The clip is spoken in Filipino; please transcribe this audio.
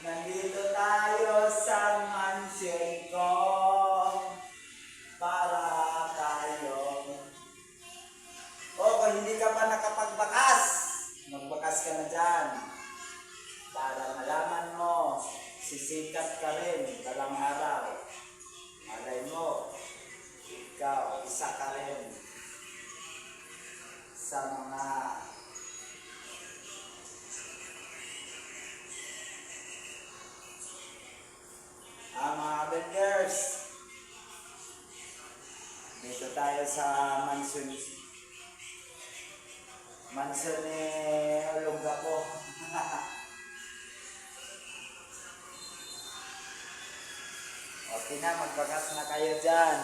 Nandito tayo sa mansion ko para tayo. Kung hindi ka pa nakapagbakas, magbakas ka na dyan para malaman mo, sisikat ka rin balang araw. Malay mo, ikaw, isa ka rin sa mga mga Avengers. Dito tayo sa mansion ni Olongapo. Okay na, magbakas na kayo dyan.